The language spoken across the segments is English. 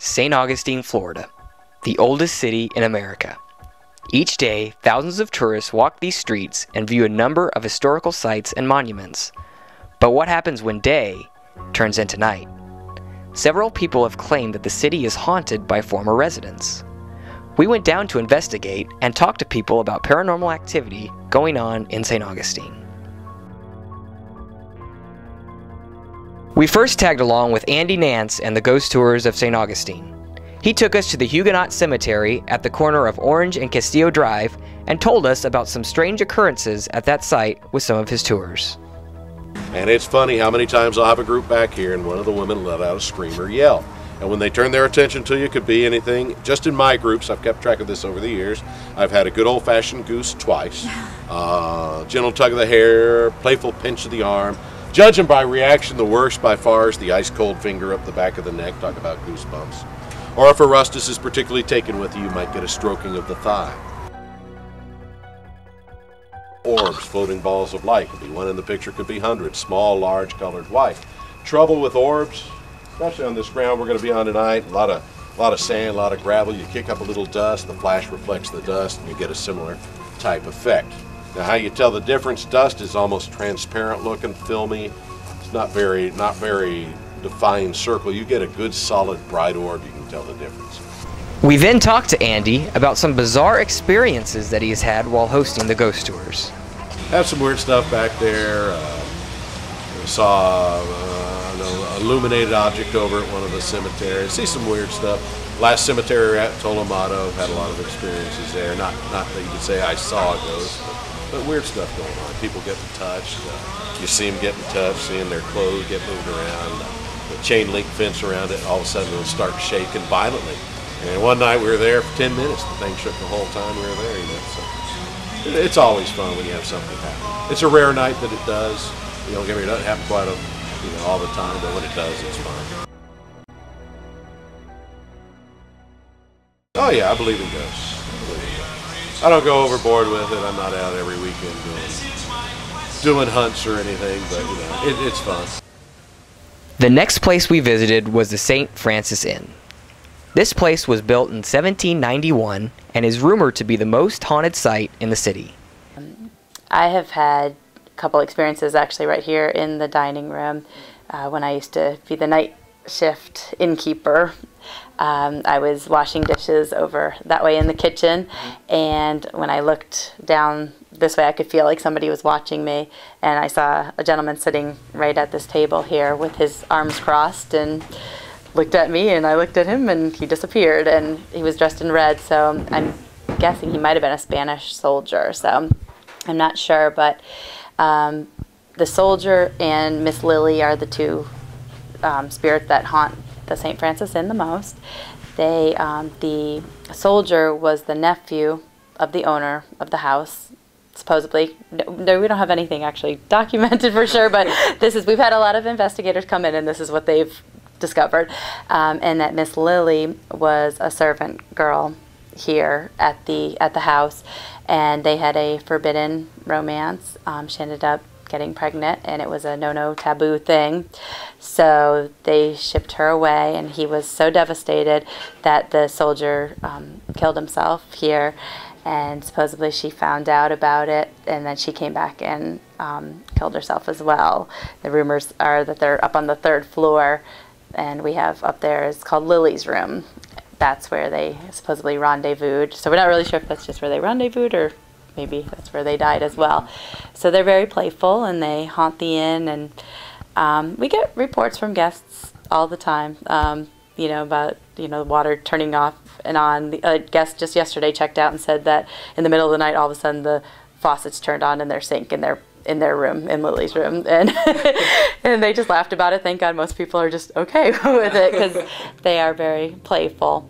St. Augustine, Florida, the oldest city in America. Each day, thousands of tourists walk these streets and view a number of historical sites and monuments. But what happens when day turns into night? Several people have claimed that the city is haunted by former residents. We went down to investigate and talk to people about paranormal activity going on in St. Augustine. We first tagged along with Andy Nance and the Ghost Tours of St. Augustine. He took us to the Huguenot Cemetery at the corner of Orange and Castillo Drive and told us about some strange occurrences at that site with some of his tours. And it's funny how many times I'll have a group back here and one of the women let out a scream or yell. And when they turn their attention to you, it could be anything. Just in my groups, I've kept track of this over the years, I've had a good old-fashioned goose twice, gentle tug of the hair, playful pinch of the arm. Judging by reaction, the worst by far is the ice-cold finger up the back of the neck. Talk about goosebumps. Or if Erastus is particularly taken with you, you might get a stroking of the thigh. Orbs, floating balls of light. Could be one in the picture, could be hundreds. Small, large, colored white. Trouble with orbs, especially on this ground we're going to be on tonight. A lot of sand, a lot of gravel. You kick up a little dust, the flash reflects the dust, and you get a similar type effect. Now, how you tell the difference? Dust is almost transparent looking, filmy. It's not very defined circle. You get a good, solid, bright orb, you can tell the difference. We then talked to Andy about some bizarre experiences that he's had while hosting the ghost tours. Have some weird stuff back there. Saw an illuminated object over at one of the cemeteries. See some weird stuff. Last cemetery we were at, Tolomato, had a lot of experiences there. Not that you could say I saw a ghost, but weird stuff going on. People getting touched. You see them getting touched, seeing their clothes get moved around. The chain link fence around it, all of a sudden it'll start shaking violently. And one night we were there for 10 minutes. The thing shook the whole time we were there, you know. So it's always fun when you have something happen. It's a rare night that it does. You know, it doesn't happen quite all the time, but when it does, it's fun. Oh yeah, I believe in ghosts. I don't go overboard with it. I'm not out every weekend doing hunts or anything, but you know, it's fun. The next place we visited was the St. Francis Inn. This place was built in 1791 and is rumored to be the most haunted site in the city. I have had a couple experiences actually right here in the dining room when I used to be the night shift innkeeper. I was washing dishes over that way in the kitchen, and when I looked down this way I could feel like somebody was watching me, and I saw a gentleman sitting right at this table here with his arms crossed and looked at me, and I looked at him, and he disappeared, and he was dressed in red, so I'm guessing he might have been a Spanish soldier, so I'm not sure, but the soldier and Miss Lily are the two spirits that haunt the St. Francis Inn the most. The soldier was the nephew of the owner of the house, supposedly. No, we don't have anything actually documented for sure, but we've had a lot of investigators come in, and this is what they've discovered, and that Miss Lily was a servant girl here at the house, and they had a forbidden romance. She ended up getting pregnant, and it was a no taboo thing, so they shipped her away, and he was so devastated that the soldier killed himself here, and supposedly she found out about it, and then she came back and killed herself as well. The rumors are that they're up on the 3rd floor, and we have up there is called Lily's room. That's where they supposedly rendezvoused. So we're not really sure if that's just where they rendezvoused or maybe that's where they died as well. So they're very playful, and they haunt the inn, and we get reports from guests all the time, you know, about, you know, the water turning off and on. A guest just yesterday checked out and said that in the middle of the night, all of a sudden the faucets turned on in their sink in their room, in Lily's room, and and they just laughed about it. Thank God most people are just okay with it because they are very playful.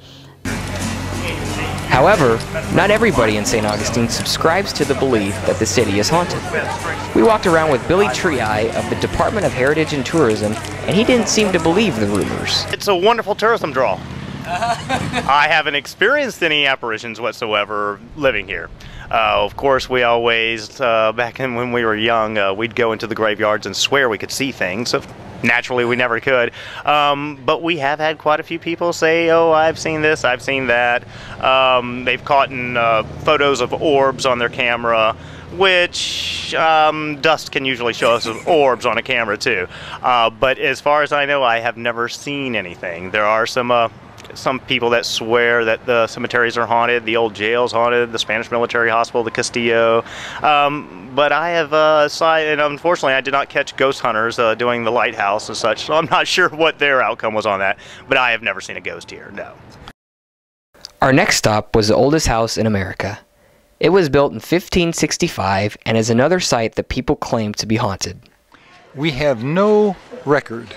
However, not everybody in St. Augustine subscribes to the belief that the city is haunted. We walked around with Billy Triai of the Department of Heritage and Tourism, and he didn't seem to believe the rumors. It's a wonderful tourism draw. I haven't experienced any apparitions whatsoever living here. Of course, we always, back when we were young, we'd go into the graveyards and swear we could see things. Naturally, we never could. But we have had quite a few people say, oh, I've seen this, I've seen that. They've caught in photos of orbs on their camera, which dust can usually show us orbs on a camera too. But as far as I know, I have never seen anything. There are some people that swear that the cemeteries are haunted, the old jail's haunted, the Spanish military hospital, the Castillo. But I have and unfortunately I did not catch ghost hunters doing the lighthouse and such, so I'm not sure what their outcome was on that. But I have never seen a ghost here, no. Our next stop was the oldest house in America. It was built in 1565 and is another site that people claim to be haunted. We have no record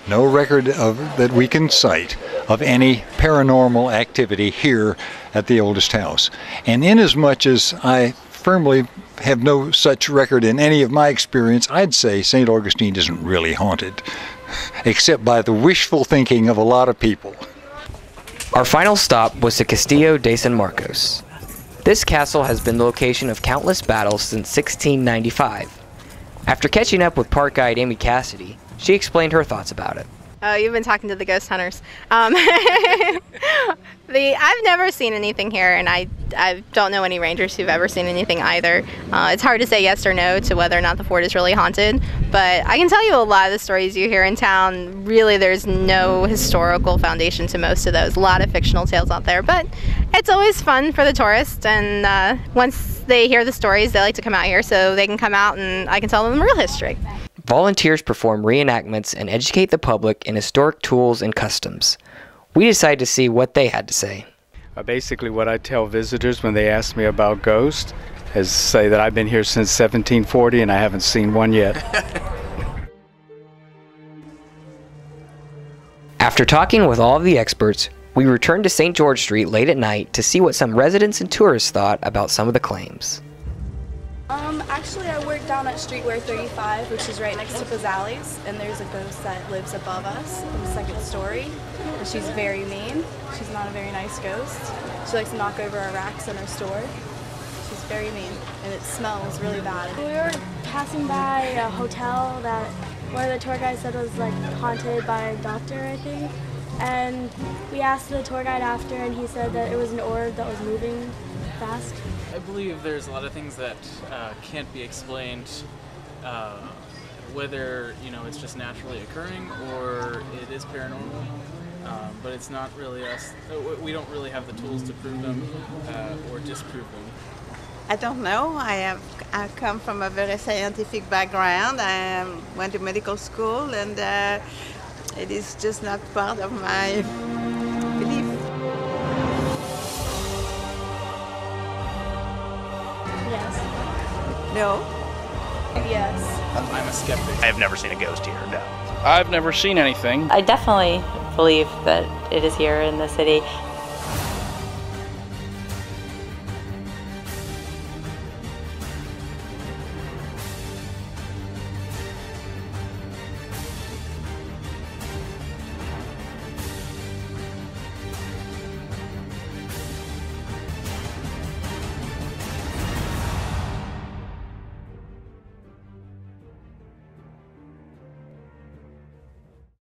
that we can cite of any paranormal activity here at the oldest house. And inasmuch as I firmly have no such record in any of my experience, I'd say St. Augustine isn't really haunted, except by the wishful thinking of a lot of people. Our final stop was the Castillo de San Marcos. This castle has been the location of countless battles since 1695. After catching up with park guide Amy Cassidy, she explained her thoughts about it. Oh, you've been talking to the ghost hunters. I've never seen anything here, and I don't know any rangers who've ever seen anything either. It's hard to say yes or no to whether or not the fort is really haunted, but I can tell you a lot of the stories you hear in town, really there's no historical foundation to most of those. A lot of fictional tales out there, but it's always fun for the tourists, and once they hear the stories, they like to come out here so they can come out and I can tell them the real history. Volunteers perform reenactments and educate the public in historic tools and customs. We decided to see what they had to say. Basically what I tell visitors when they ask me about ghosts is say that I've been here since 1740 and I haven't seen one yet. After talking with all of the experts, we returned to St. George Street late at night to see what some residents and tourists thought about some of the claims. Actually, I work down at Streetwear 35, which is right next to Pizzali's, and there's a ghost that lives above us in the second story, and she's very mean. She's not a very nice ghost. She likes to knock over our racks in our store. She's very mean, and it smells really bad. We were passing by a hotel that one of the tour guides said was like haunted by a doctor, I think, and we asked the tour guide after, and he said that it was an orb that was moving fast. I believe there's a lot of things that can't be explained, whether it's just naturally occurring or it is paranormal. But it's not really us. We don't really have the tools to prove them or disprove them. I don't know. I come from a very scientific background. I went to medical school, and it is just not part of my belief. No. Yes. I'm a skeptic. I have never seen a ghost here, no. I've never seen anything. I definitely believe that it is here in the city.